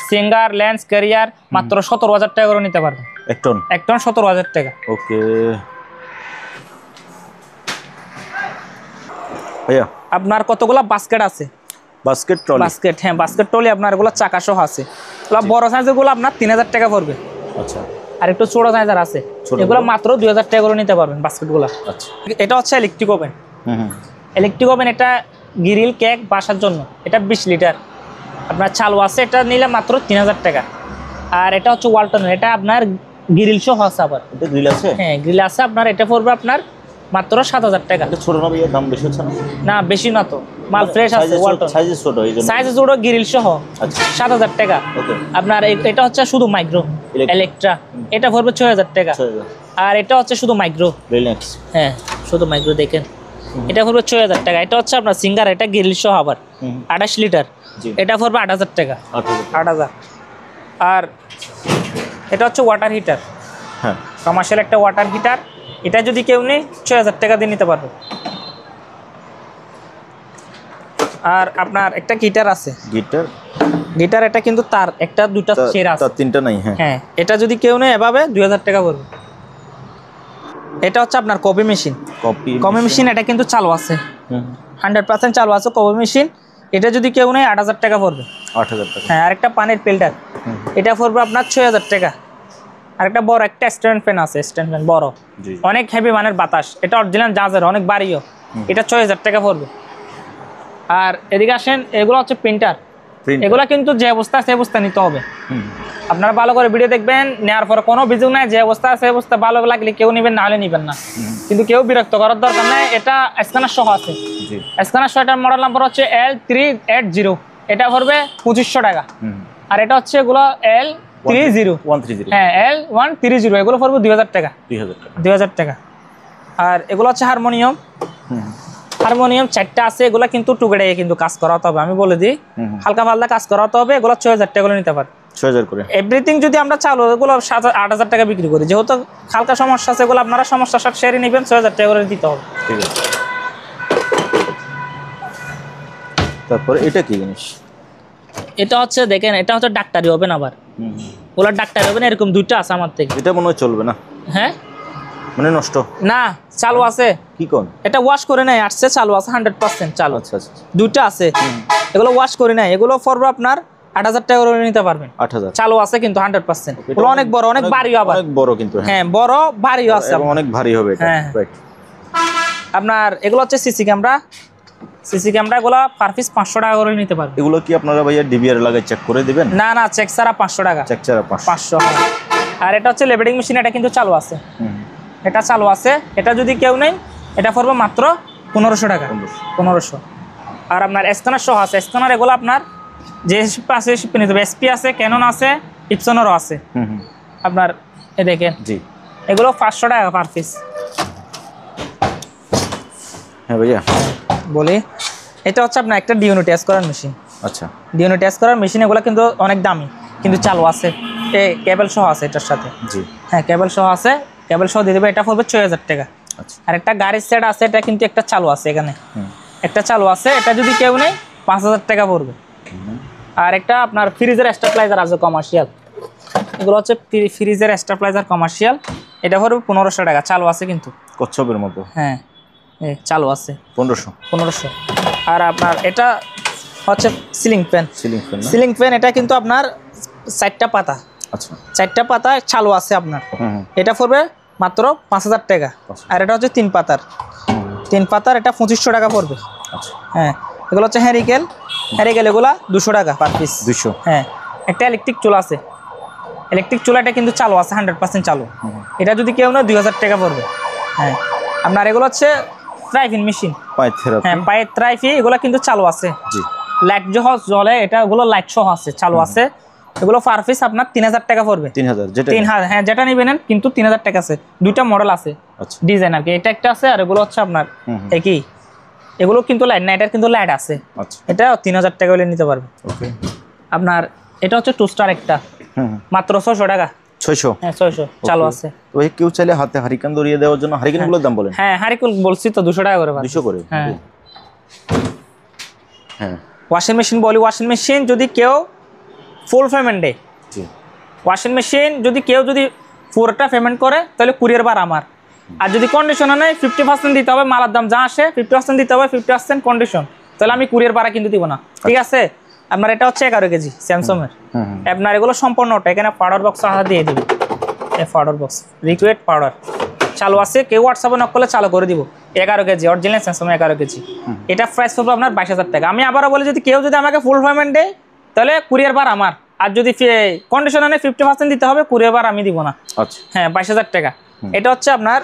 সিঙ্গার ল্যান্স ক্যারিয়ার, মাত্র 17000 টাকা করে নিতে পারবেন। 1 টন 17000 টাকা। ওকে ভাইয়া, আপনার কতগুলা বাস্কেট আছে? বাস্কেট হ্যাঁ, বাস্কেট ট্রলি আপনার এগুলো চাকা সহ আছে। বড় সাইজের গুলো আপনার 3000 টাকা পড়বে। আচ্ছা। আর একটু ছোট সাইজের আছে, এগুলো মাত্র 2000 টাকা করে নিতে পারবেন বাস্কেটগুলো। আচ্ছা। এটা হচ্ছে ইলেকট্রিক ওভেন। ইলেকট্রিক ওভেন, এটা গ্রিল কেক বাসার জন্য, এটা 20 লিটার আপনার চালু আছে, এটা নিলে মাত্র 3000 টাকা। আর এটা হচ্ছে ওয়ালটন, এটা আপনার গ্রিল সহ আছে। আবার এটা গ্রিল আছে? হ্যাঁ, গ্রিল আছে আপনার, এটা পড়বে আপনার মাত্র 7000 টাকা। এটা ছোট না ভাইয়া, দাম বেশি হচ্ছে না? না বেশি না তো, মাল ফ্রেশ আছে, ওয়ালটন সাইজে ছোট, এইজন্য সাইজে ছোট, গ্রিল সহ। আচ্ছা 7000 টাকা। ওকে। আপনার এটা হচ্ছে শুধু মাইক্রো ইলেকট্রা, এটা পড়বে 6000 টাকা। আর এটা হচ্ছে শুধু মাইক্রো রিল্যাক্স, হ্যাঁ শুধু মাইক্রো, দেখেন এটা পড়বে 6000 টাকা। এটা হচ্ছে আপনার সিঙ্গার, এটা গ্রিল সহ আবার 28 লিটার, এটা পড়বে 8000 টাকা। 8000। আর এটা হচ্ছে ওয়াটার হিটার, হ্যাঁ কমার্শিয়াল একটা ওয়াটার হিটার, এটা যদি কেউ নেই 6000 টাকা দিয়ে নিতে পারবে। আর আপনার একটা গিটার আছে, গিটার এটা কিন্তু তার একটা দুটা চের আছে, তার তিনটা নাই। হ্যাঁ হ্যাঁ, এটা যদি কেউ নেই এভাবে 2000 টাকা পড়বে। এটা হচ্ছে আপনার কপি মেশিন, কপি মেশিন এটা কিন্তু চালু আছে, 100% চালু আছে কপি মেশিন। এটা যদি কেউ নেই 8000 টাকা পড়বে। 8000 টাকা। হ্যাঁ, আর একটা পানির ফিল্টার, এটা পড়বে আপনার 6000 টাকা। আর একটা বড় একটা স্ট্যান্ড ফ্যান আছে, স্ট্যান্ড ফ্যান বড়, অনেক হেভি মানের বাতাস, এটা অরিজিনাল জাজের, অনেক বাড়িও, এটা 6000 টাকা পড়বে। আর এদিকে আসেন, এগুলো হচ্ছে প্রিন্টার, এগুলো কিন্তু যে অবস্থা সে অবস্থা নিতে হবে। আপনারা ভালো করে ভিডিও দেখবেন, নেওয়ার পরে কোনো অভিযোগ নাই, যে অবস্থা সে অবস্থা ভালো লাগলে কেউ নেবেন, না হলে নেবেন না, কিন্তু কেউ বিরক্ত করার দরকার নাই। এটা স্ক্যানার সহ আছে, স্ক্যানার সহ। এটার মডেল নাম্বার হচ্ছে L380, এটা পড়বে 2500 টাকা। আর এটা হচ্ছে এগুলো L130, হ্যাঁ L130, এগুলো পড়বে 2000 টাকা। 2000 টাকা। আর এগুলো হচ্ছে হারমোনিয়াম, হারমোনিয়াম 4টা আছে, এগুলো কিন্তু টুকরে কিন্তু কাজ করাতে হবে, আমি বলে দিই, হালকা পাতলা কাজ করাতে হবে। এগুলো 6000 টাকা করে নিতে পারে, 6000 করে এভরিথিং। যদি আমরা চালু এগুলো 8000 টাকা বিক্রি করি, যেহেতু হালকা সমস্যা আছে, এগুলো আপনারা সমস্যার সাথে শেয়ারে নেবেন, 6000 টাকা করে দিতে হবে। ঠিক আছে। তারপরে এটা কি জিনিস? এটা হচ্ছে দেখেন, এটা হচ্ছে ডাক্তারি হবে না, আবার ওলা ডাক্তারি হবে না, এরকম দুইটা আছে আমার থেকে। এটা মনে হয় চলবে না, হ্যাঁ মানে নষ্ট না, চালু আছে। কি কোন? এটা ওয়াশ করে নাই, আসছে চালু আছে, 100% চালু। আচ্ছা আচ্ছা, দুইটা আছে, এগুলো ওয়াশ করে নাই, এগুলো পড়বে আপনার 8000 টাকা করে নিতে পারবেন। 8000 চালু আছে কিন্তু 100%। এগুলো অনেক বড়, অনেক ভারী, আবার অনেক বড় কিন্তু, হ্যাঁ বড় ভারীও আছে, অনেক ভারী হবে এটা। রাইট। আপনার এগুলো হচ্ছে সিসি ক্যামেরা, সিসি ক্যামেরা গুলো পার পিস 500 টাকা করে নিতে পারবেন। এগুলো কি আপনারা ভাইয়া ডিবিআর লাগাই চেক করে দিবেন? না না, চেক ছাড়া 500 টাকা। চেক ছাড়া 500। আর এটা হচ্ছে লেবেলিং মেশিন, এটা কিন্তু চালু আছে, এটা চালু আছে। এটা যদি কেউ নেই, এটা পড়বে মাত্র 1500 টাকা। 1500। আর আপনার স্ক্যানার সহ আছে, স্ক্যানার এগুলো আপনার যে আছে নিতে হবে, এসপি আছে, ক্যানন আছে, ইপসনেরও আছে। আপনার এ দেখেন, জি এগুলো 500 টাকা পার পিস। হ্যাঁ ভাইয়া বলি, এটা হচ্ছে আপনার একটা ডিউনো টেস্ট করার মেশিন। আচ্ছা, ডিউনো টেস্ট করার মেশিন, এগুলো কিন্তু অনেক দামি, কিন্তু চালু আছে, এই কেবল সহ আছে এটার সাথে। জি হ্যাঁ, কেবল সহ আছে, কেবল সহ দিয়ে দেবে, এটা পড়বে 6000 টাকা। আর একটা গাড়ির সেট আছে, এটা কিন্তু একটা চালু আছে, এখানে একটা চালু আছে, এটা যদি কেউ নেই 5000 টাকা পড়বে। আর একটা আপনার ফ্রিজের স্টেবিলাইজার আছে কমার্শিয়াল, এগুলো হচ্ছে ফ্রিজের স্টেবিলাইজার কমার্শিয়াল, এটা পড়বে 1500 টাকা, চালু আছে কিন্তু কচ্ছপের মতো। হ্যাঁ চালু আছে 1500। আর আপনার এটা হচ্ছে সিলিং ফ্যান, সিলিং ফ্যান, এটা কিন্তু আপনার 4টা পাতা। আচ্ছা, 4টা পাতা চালু আছে আপনার, এটা পড়বে মাত্র 5000 টাকা। আর এটা হচ্ছে 3 পাতার, 3 পাতার, এটা 2500 টাকা পড়বে। আচ্ছা হ্যাঁ, এগুলো হচ্ছে হ্যারিকেল, হ্যারিকেল এগুলা 200 টাকা পার পিস। 200। হ্যাঁ, একটা ইলেকট্রিক চুলা আছে, ইলেকট্রিক চুলাটা কিন্তু চালু আছে, 100% চালু, এটা যদি কেউ না 2000 টাকা পড়বে। হ্যাঁ, আপনার এগুলো হচ্ছে ট্রাইফিন মেশিন, হ্যাঁ পায়ের ট্রাইফি, এগুলো কিন্তু চালু আছে। জি, লাইট সহ জ্বলে, এটা এগুলো লাইট সহ আছে, চালু আছে। এগুলো পার পিস আপনার 3000 টাকা পড়বে। 3000, যেটা 3000, হ্যাঁ যেটা নেবেন, কিন্তু 3000 টাকা আছে। দুইটা মডেল আছে, ডিজাইন আর কি, এটা একটা আছে, আর এগুলো হচ্ছে আপনার একই। এগুলো কিন্তু লাইট না, এটার কিন্তু লাইট আছে। এটা 3000 টাকা হলে নিতে পারবে। আপনার এটা হচ্ছে টোস্টার, একটা মাত্র 600 টাকা। 600? হ্যাঁ 600 চালু আছে। তো কেউ চাইলে হাতে হারিকেন ধরিয়ে দেওয়ার জন্য, হারিকেনগুলোর দাম বলেন। হ্যাঁ, হারিকেন বলছি তো 200 টাকা করে। 200 করে? হ্যাঁ। হ্যাঁ, ওয়াশিং মেশিন বলি, ওয়াশিং মেশিন যদি কেউ ফুল পেমেন্ট দেয়, ওয়াশিং মেশিন যদি কেউ পুরোটা পেমেন্ট করে, তাহলে কুরিয়ার বার আমার। আর যদি কন্ডিশনে নেই, 50% দিতে হবে, মালার দাম যা আসে 50% দিতে হবে, 50% কন্ডিশন, তাহলে আমি কুরিয়ার ভাড়া কিন্তু দিব না। ঠিক আছে? আপনার এটা হচ্ছে 11 কেজি স্যামসাং এর, আপনার এগুলো সম্পূর্ণটা, এখানে পাউডার বক্স দিয়ে দিবি, এই পাউডার বক্স লিকুইড পাউডার চালু আছে, কেউ হোয়াটসঅ্যাপে নক করলে চালু করে দিব। 11 কেজি অরিজিনাল স্যামসাং 11 কেজি, এটা প্রাইস পড়বে আপনার 22000 টাকা। আমি আবারও বলি, যদি কেউ আমাকে ফুল পেমেন্ট দেয়, তাহলে কুরিয়ার বার আমার। আর যদি কন্ডিশনে নেই, 50% দিতে হবে, কুরিয়ার বার আমি দিব না। আচ্ছা হ্যাঁ, 22000 টাকা। এটা হচ্ছে আপনার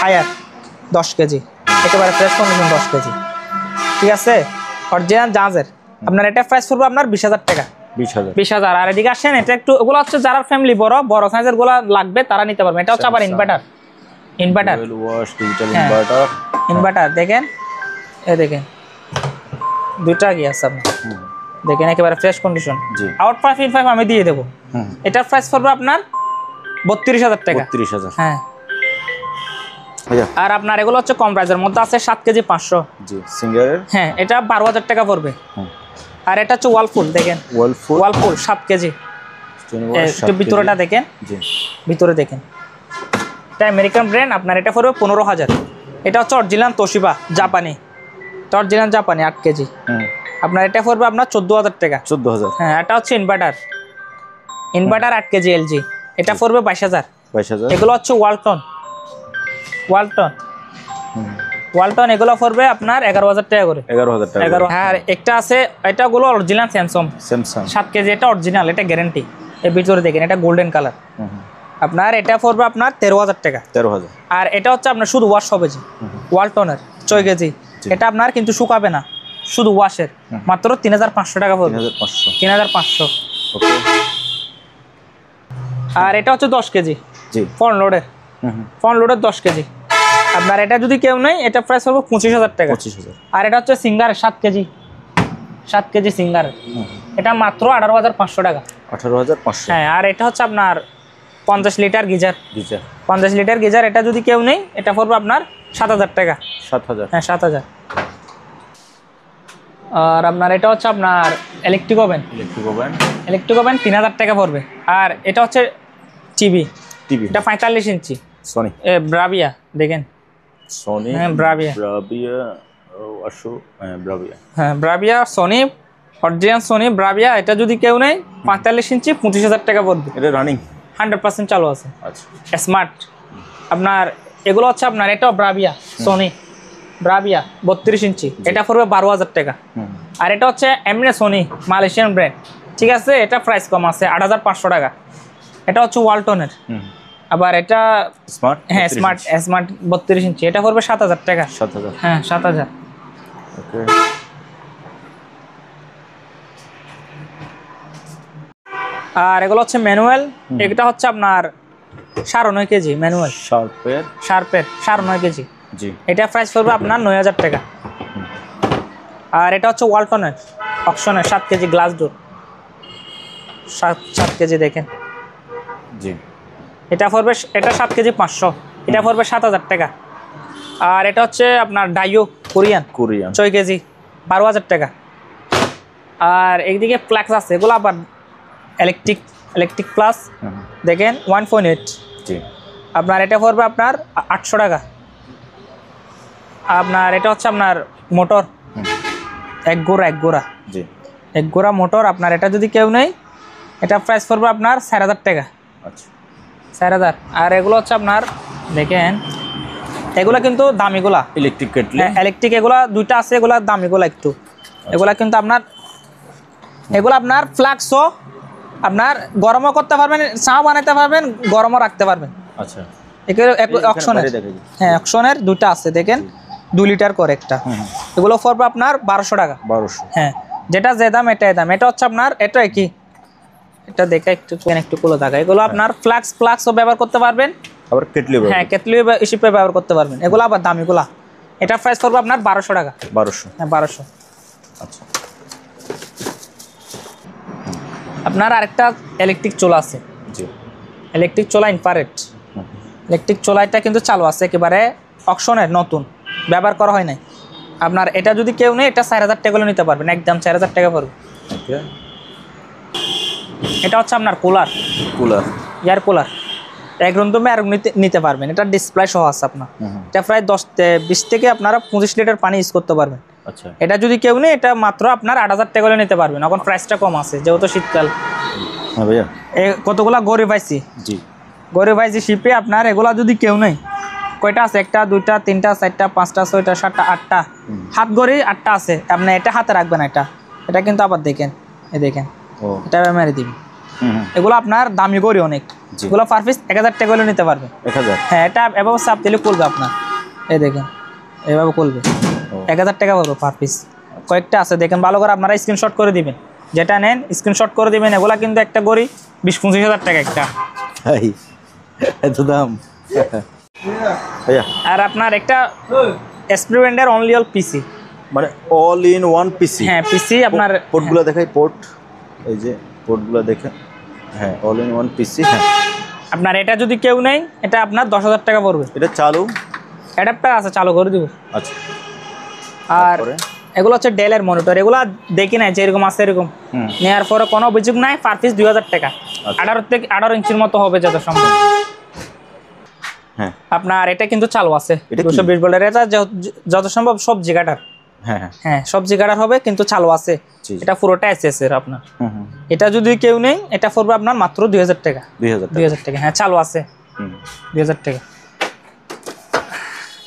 হায়ার, 10 কেজি, একেবারে ফ্রেশ কন্ডিশন 10 কেজি, ঠিক আছে, অরিজিনাল জাহাজের। আপনার এটা প্রাইস পড়বে আপনার 20,000 টাকা। 20,000। আর এদিকে আসেন, এটা একটু ওগুলো হচ্ছে যারা ফ্যামিলি বড় সাইজের গুলো লাগবে তারা নিতে পারবে। এটা হচ্ছে আবার ইনভার্টার ইনভার্টার দেখেন, এই দেখেন দুইটা কি আছে আপনার, দেখেন একেবারে ফ্রেশ কন্ডিশন। আউট 5 আমি দিয়ে দেবো। এটার প্রাইস পড়বে আপনার 32,000 টাকা। 32,000। হ্যাঁ। আর আপনার এগুলো হচ্ছে কম প্রাইসের মধ্যে আছে 7 কেজি 500। জি সিঙ্গারের। হ্যাঁ, এটা 12,000 টাকা পড়বে। আর এটা হচ্ছে ওয়ালফুল, দেখেন ওয়ালফুল 7 কেজি। একটু ভিতরেটা দেখেন, ভিতরে দেখেন, এটা আমেরিকান ব্র্যান্ড। আপনার এটা পড়বে 15,000। এটা হচ্ছে অরিজিনাল তোশিবা জাপানি, এটা অরিজিনাল জাপানি 8 কেজি। আপনার এটা পড়বে আপনার 14,000 টাকা। 14,000। হ্যাঁ, এটা হচ্ছে ইনভার্টার 8 কেজি এলজি, এটা পড়বে 22,000। এগুলো হচ্ছে ওয়ালটন এগুলো পড়বে আপনার 11,000 টাকা করে। 11,000 টাকা। 11। হ্যাঁ, একটা আছে, এটা গুলো অরিজিনাল স্যামসাং 7 কেজি, এটা অরিজিনাল, এটা গ্যারান্টি। এর ভিতরে দেখেন, এটা গোল্ডেন কালার। আপনার এটা পড়বে আপনার 13,000 টাকা। 13,000। আর এটা হচ্ছে আপনার শুধু ওয়াশ হবে, জি ওয়ালটনের 6 কেজি। এটা আপনার কিন্তু শুকাবে না, শুধু ওয়াশের, মাত্র 3,500 টাকা পড়বে। 3,500। ওকে। আর এটা হচ্ছে 10 কেজি, জি ফ্রন্ট লোডের 10 কেজি। আপনার এটা যদি কেউ নেই, এটা প্রাইস হবে 25,000 টাকা। 25,000। আর এটা হচ্ছে সিঙ্গার 7 কেজি সিঙ্গার, এটা মাত্র 18,500 টাকা। 18,500। হ্যাঁ। আর এটা হচ্ছে আপনার 50 লিটার গিজার 50 লিটার গিজার, এটা যদি কেউ নেই, এটা পড়বে আপনার 7,000 টাকা। 7,000। হ্যাঁ, 7,000। আর আপনার এটা হচ্ছে আপনার ইলেকট্রিক ওভেন 3,000 টাকা পড়বে। আর এটা হচ্ছে টিভি, এটা 45 ইঞ্চি সনি ব্রাভিয়া, দেখেন সনি। হ্যাঁ, ব্রাভিয়া হ্যাঁ, Bravia Sony, original Sony Bravia. এটা যদি কেউ নেই, 45 ইঞ্চি 25,000 টাকা পড়বে। এটা রানিং 100% চালু আছে। আচ্ছা, স্মার্ট। আপনার এগুলো হচ্ছে আপনার, এটাও ব্রাভিয়া সনি ব্রাভিয়া 32 ইঞ্চি, এটা পড়বে 12,000 টাকা। আর এটা হচ্ছে এমনি সনি মালয়েশিয়ান ব্র্যান্ড, ঠিক আছে, এটা প্রাইস কম আছে 8,500 টাকা। এটা হচ্ছে ওয়ালটনের। আবার এটা স্মার্ট। হ্যাঁ, স্মার্ট 32 ইঞ্চি, এটা পড়বে 7,000 টাকা। 7,000। হ্যাঁ, 7,000। ওকে। আর এগুলো হচ্ছে ম্যানুয়াল, এটা হচ্ছে আপনার 9.5 কেজি ম্যানুয়াল শার্পের 9.5 কেজি। জি। এটা প্রাইস পড়বে আপনার 9,000 টাকা। আর এটা হচ্ছে ওয়ালটনের অপশনের 7 কেজি গ্লাস ডোর, 7 কেজি দেখেন। জি। এটা পড়বে, এটা 7 কেজি 500, এটা পড়বে 7,000 টাকা। আর এটা হচ্ছে আপনার ডাইও কোরিয়ান 6 কেজি 12,000 টাকা। আর এইদিকে ফ্ল্যাক্স আছে, এগুলো আবার ইলেকট্রিক প্লাস, দেখেন 1.8। জি। আপনার এটা পড়বে আপনার 800 টাকা। আপনার এটা হচ্ছে আপনার মোটর এক গোড়া মোটর। আপনার এটা যদি কেউ নেই, এটা প্রাইস পড়বে আপনার 4,000 টাকা। আচ্ছা, 4,000। আর এগুলো হচ্ছে আপনার, দেখেন এগুলা কিন্তু দামিগুলা, ইলেকট্রিক কেটলি। ইলেকট্রিক এগুলা দুইটা আছে, এগুলা দামিগুলা একটু। এগুলা কিন্তু আপনার, এগুলো আপনার ফ্লাক্সও আপনার গরমও করতে পারবেন, চাও বানাতে পারবেন, গরমও রাখতে পারবেন। আচ্ছা, অকশনের, হ্যাঁ অকশনের দুইটা আছে, দেখেন 2 লিটার করে একটা। এগুলো পড়বে আপনার 1200 টাকা। 1200। হ্যাঁ, যেটা যে দাম এটাই দাম। এটা হচ্ছে আপনার, এটা কি, এটা দেখে একটু খুলে থাকা। এগুলো আপনার ফ্লাক্সও ব্যবহার করতে পারবেন, আবার কেটলি, হ্যাঁ কেটলি হিসেবে ব্যবহার করতে পারবেন। এগুলো আবার দাম, এগুলা এটা প্রাইস পড়বে আপনার 1200 টাকা। 1200। হ্যাঁ, 1200। আচ্ছা। আপনার আরেকটা ইলেকট্রিক চুলা আছে, জি, ইলেকট্রিক চুলা ইনফ্রারেড। ইলেকট্রিক চুলাটা কিন্তু চালু আছে, একেবারে অকশনের, নতুন, ব্যবহার করা হয় নাই। আপনার এটা যদি কেউ নেই, এটা 4,000 টাকা নিতে পারবেন, একদম 4,000 টাকা পড়বে। এটা হচ্ছে আপনার কুলার এয়ার কুলার, এক রুম তুমি আর নিতে পারবেন। এটা ডিসপ্লে সহ আছে আপনার। এটা প্রায় 20 থেকে আপনারা 25 লিটার পানি ইউজ করতে পারবেন। আচ্ছা, এটা যদি কেউ নেই, এটা মাত্র আপনার 8,000 টাকা নিতে পারবেন। এখন প্রাইসটা কম আছে, যেহেতু শীতকাল। হ্যাঁ ভাইয়া, কতগুলা গড়ে পাইছি। জি, গড়ে পাইছি শিপে। আপনার এগুলা যদি কেউ নেই, কয়টা আছে? 1টা 2টা 3টা 4টা 5টা 6টা 7টা 8টা, হাত গড়ি 8টা আছে। আপনি এটা হাতে রাখবেন। এটা কিন্তু আবার দেখেন, দেখেন এটা মেরে দিবি। এগুলো আপনার দামি গড়ি অনেক, এগুলো পার পিস 1,000 টাকা নিতে পারবেন। 1,000? হ্যাঁ, এটা এভাবে চাপ দিলে খুলবে আপনার। এই দেখেন এইভাবে খুলবে, 1000 টাকা পড়বে পার পিস। কয়েকটা আছে দেখেন ভালো করে, আপনারা স্ক্রিনশট করে দিবেন, যেটা নেন স্ক্রিনশট করে দিবেন। এগুলা কিন্তু একটা গড়ি 20-25 হাজার টাকা একটা। এত দাম ভাইয়া। আর আপনার একটা এক্সপেরিমেন্টের অনলি অল পিসি, মানে অল ইন ওয়ান পিসি। হ্যাঁ পিসি আপনার পোর্টগুলো দেখাই, পোর্ট এই যে পোর্টগুলো দেখেন, হ্যাঁ অল ইন ওয়ান পিসি। হ্যাঁ আপনার এটা যদি কেউ নেই এটা আপনার 10,000 টাকা পড়বে। এটা চালু অ্যাডাপ্টার আছে, চালু করে দিব। আচ্ছা। আর এগুলো হচ্ছে ডেলের মনিটর, এগুলো দেখি নাই যে এরকম আছে এরকম, নেওয়ার পরে কোনো অভিযোগ নাই, পার পিস 2000 টাকা। 18 ইঞ্চির মতো হবে যত সম্ভব। হ্যাঁ আপনার এটা কিন্তু চালু আছে 220 ভোল্টের, এটা যত সম্ভব সবজি কাটার। হ্যাঁ হ্যাঁ সবজি কাটার হবে কিন্তু চালু আছে। এটা পুরোটা এসএস এর আপনার। এটা যদি কেউ নেই এটা পড়বে আপনার মাত্র 2000 টাকা। 2000 টাকা, হ্যাঁ চালু আছে 2000 টাকা।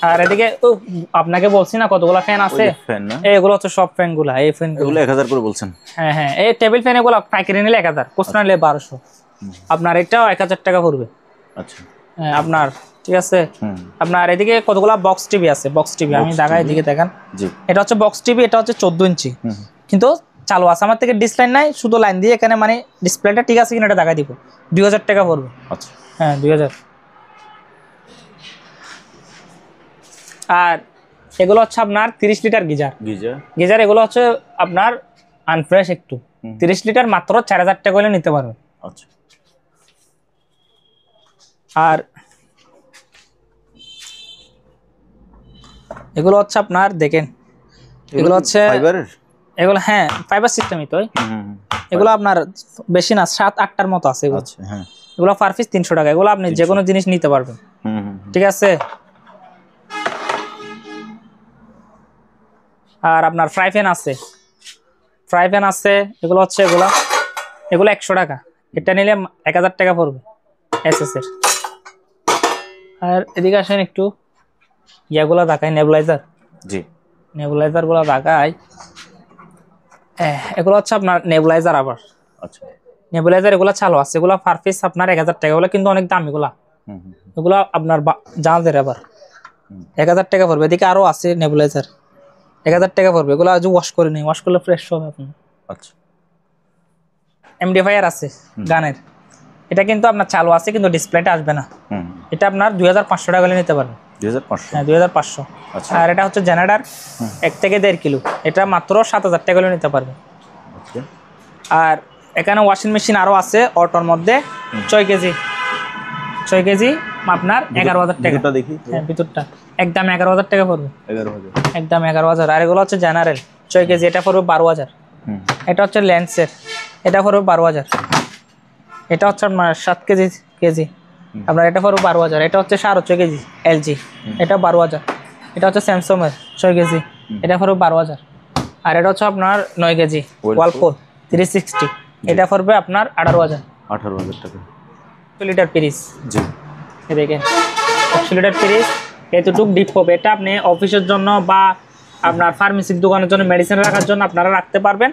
আর এদিকে আপনাকে বলছি না কতগুলা ফ্যান আছে, এগুলো হচ্ছে সব ফ্যান গুলা। এই ফ্যান এগুলো 1000 করে বলছেন? হ্যাঁ হ্যাঁ, এই টেবিল ফ্যান এগুলো পাইকারি নিলে 1000, খুচরা নিলে 1200। আপনার এটাও 1000 টাকা পড়বে। আচ্ছা হ্যাঁ আপনার ঠিক আছে। আপনার এদিকে কতগুলা বক্স টিভি আছে, বক্স টিভি আমি দেখাই, এদিকে দেখেন। এটা হচ্ছে বক্স টিভি, এটা হচ্ছে 14 ইঞ্চি কিন্তু চালু আছে। আমার থেকে ডিসপ্লে নাই, শুধু লাইন দিয়ে এখানে মানে ডিসপ্লেটা ঠিক আছে কিনা এটা দেখাই দিব। 2000 টাকা পড়বে। আচ্ছা হ্যাঁ 2000। আর এগুলো হচ্ছে আপনার 30 লিটার গিজার। এগুলো হচ্ছে আপনার আনফ্রেশ একটু, 30 লিটার মাত্র 4000 টাকা করে নিতে পারবেন। আচ্ছা। আর এগুলো হচ্ছে আপনার দেখেন, এগুলো হচ্ছে ফাইবারের, এগুলো হ্যাঁ ফাইবার সিস্টেমই তো। এগুলো আপনার বেশি না, 7-8টার মতো আছে এগুলো। হ্যাঁ এগুলো পার পিস 300 টাকা। এগুলো আপনি যে কোনো জিনিস নিতে পারবেন। ঠিক আছে। আর আপনার ফ্রাই প্যান আছে, এগুলো হচ্ছে এগুলো 100 টাকা। এটা নিলে 1000 টাকা পড়বে এসএস এর। আর এদিকে আসেন একটু ইয়াগুলো দেখাই, নেবুলাইজার গুলো দেখাই। এগুলো হচ্ছে আপনার নেবুলাইজার। আবার আচ্ছা নেবুলাইজার এগুলো চালু আছে, এগুলো পার পিস আপনার 1000 টাকা। এগুলো কিন্তু অনেক দাম, এগুলো আপনার জাহাজের আবার 1000 টাকা পড়বে। এদিকে আরো আছে নেবুলাইজার 1000 টাকা পড়বে। এগুলো আজ ওয়াশ করে নিই, ওয়াশ করলে ফ্রেশ হবে আপনার। আচ্ছা। এমডিফায়ার আছে গানের, এটা কিন্তু আপনার চালু আছে কিন্তু ডিসপ্লেটা আসবে না। এটা আপনার 2500 টাকা করে নিতে পারবেন। 2500? হ্যাঁ 2500। আর এটা হচ্ছে জেনারেটর 1 থেকে 1.5 কিলো, এটা মাত্র 7000 টাকা করে নিতে পারবেন। আর এখানে ওয়াশিং মেশিন আরো আছে অটোর মধ্যে, 6 কেজি আপনার 11000 টাকা। হ্যাঁ ভিতরটা একদম 11000 টাকা পড়বে। একদম 11000। আর এগুলো হচ্ছে জেনারেল 6 কেজি, এটা পড়বে 12000। এটা হচ্ছে ল্যান্সের, এটা পড়বে 12000। এটা হচ্ছে আপনার 7 কেজি আপনার, এটা পড়বে 12000। এটা হচ্ছে 6.5 কেজি এলজি, এটা 12000। এটা হচ্ছে স্যামসাং এর 6 কেজি, এটা পড়বে 12000। আর এটা হচ্ছে আপনার 9 কেজি ওয়ালপুল 360, এটা পড়বে আপনার 18000 টাকা। 100 লিটার ফ্রিজ, দেখেন 100 লিটার ফ্রিজ এতটুক ডিপ হবে। এটা আপনি অফিসের জন্য বা আপনার ফার্মেসির দোকানের জন্য, মেডিসিন রাখার জন্য আপনারা রাখতে পারবেন।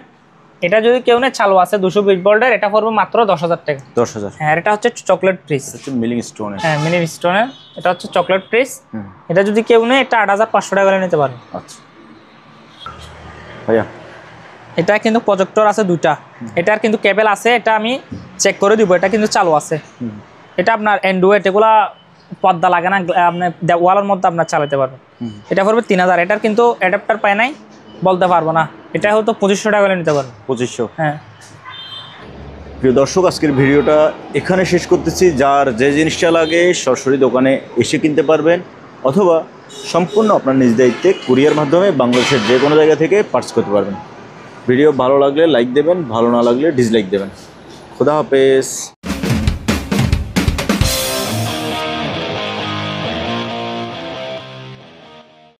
এটা যদি কেউ নেই চালু আছে 220 ভোল্টের, এটা পড়বে মাত্র 10,000 টাকা। 10,000? হ্যাঁ এটা হচ্ছে চকলেট ফ্রিজ, মিলিং স্টোন। হ্যাঁ মিলিং স্টোনের, এটা হচ্ছে চকলেট ফ্রিজ। এটা যদি কেউ নেই এটা 8500 টাকা করে নিতে পারবে। আচ্ছা ভাইয়া, এটা কিন্তু প্রজেক্টর আছে 2টা, এটার কিন্তু কেবল আছে, এটা আমি চেক করে দিব। এটা কিন্তু চালু আছে। এটা আপনার অ্যান্ড্রয়েড, এগুলা পর্দা লাগে না, আপনি ওয়ালের মধ্যে আপনার চালাতে পারবেন। এটা পড়বে 3000। এটার কিন্তু অ্যাডাপ্টার পায় নাই, বলতে পারবো না। এটা হয়তো 2500 টাকা করে নিতে পারবেন। 2500? হ্যাঁ। প্রিয় দর্শক, আজকের ভিডিওটা এখানে শেষ করতেছি। যার যে জিনিসটা লাগে সরাসরি দোকানে এসে কিনতে পারবেন, অথবা সম্পূর্ণ আপনার নিজ দায়িত্বে কুরিয়ার মাধ্যমে বাংলাদেশের যে কোনো জায়গা থেকে পার্চেস করতে পারবেন। ভিডিও ভালো লাগলে লাইক দেবেন, ভালো না লাগলে ডিসলাইক দেবেন। খোদা হাফেজ।